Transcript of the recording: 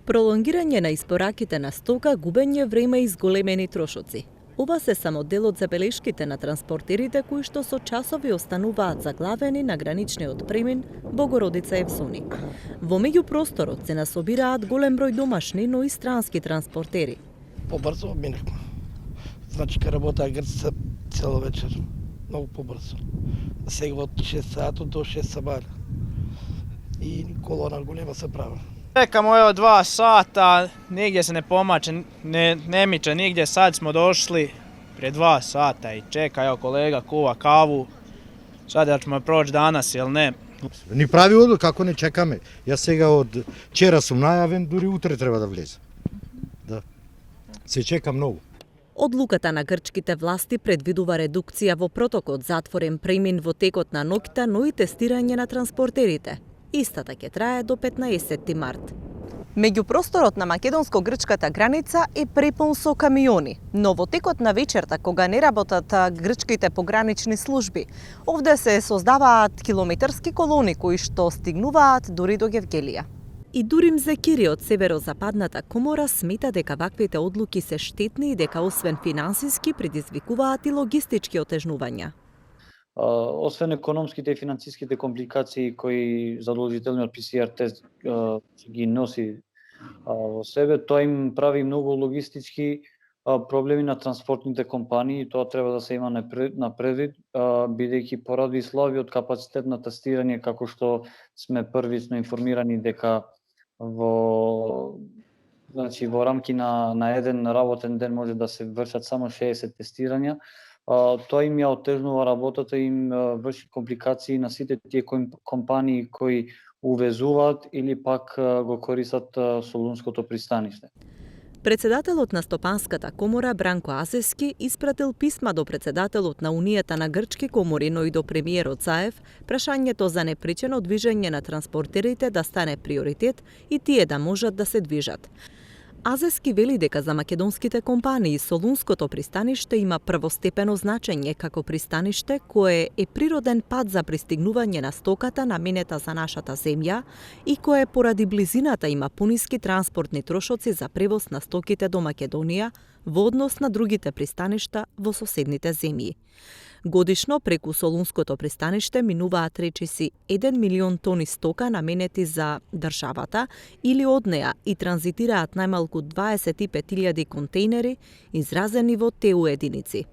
Пролонгирање на испораките на стока, губење време и зголемени трошоци. Ова се само дел од забелешките на транспортерите кои што со часови остануваат заглавени на граничниот премин Богородица Евзони. Во меѓупросторот се насобираат голем број домашни, но и странски транспортери. Побрзо минахме. Значи ка работаа грците цело вечер. Многу побрзо. Сега од 6 сато до 6 сабајле. И колона голема се прави. Čekamo evo 2 sata, nigdje se ne pomače, ne miče nigdje, sad smo došli prije 2 sata i čeka, evo kolega kuva kavu, sad da ćemo proći danas ili ne. Ни прави одлука како не чекаме. Јас сега од вчера сум најавен, дури утре треба да влезам. Да. Се чека многу. Одлуката на грчките власти предвидува редукција во протокот затворен премин во текот на ноќта, но и тестирање на транспортерите. Истата ќе трае до 15 март. Меѓупросторот на македонско-грчката граница е препун со камиони, но во текот на вечерта, кога не работат грчките погранични служби, овде се создаваат километарски колони кои што стигнуваат дури до Гевгелија. И Дурим Зекири од Северозападната комора смета дека ваквите одлуки се штетни и дека освен финансиски предизвикуваат и логистички отежнувања. Освен економските и финансиските компликации кои задолжителниот ПСР тест ги носи во себе, тоа им прави многу логистички проблеми на транспортните компании. Тоа треба да се има на предвид, бидејќи поради слабиот капацитет на тестирање, како што сме првично информирани дека во рамки на еден работен ден може да се вршат само 60 тестирања. Тоа им ја отежнува работата, им врши компликации на сите тие компании кои увезуваат или пак го користат Солунското пристаниште. Председателот на Стопанската комора Бранко Азески испратил писма до председателот на Унијата на грчки комори, но и до премиерот Заев, прашањето за непречено движење на транспортерите да стане приоритет и тие да можат да се движат. Азески вели дека за македонските компании Солунското пристаниште има првостепено значење како пристаниште кое е природен пат за пристигнување на стоката наменета за нашата земја и кое поради близината има пониски транспортни трошоци за превоз на стоките до Македонија во однос на другите пристаништа во соседните земји. Годишно преку Солунското пристаниште минуваат речиси 1 милион тони стока наменети за државата или од неа и транзитираат најмалку 25.000 контейнери изразени во ТУ единици.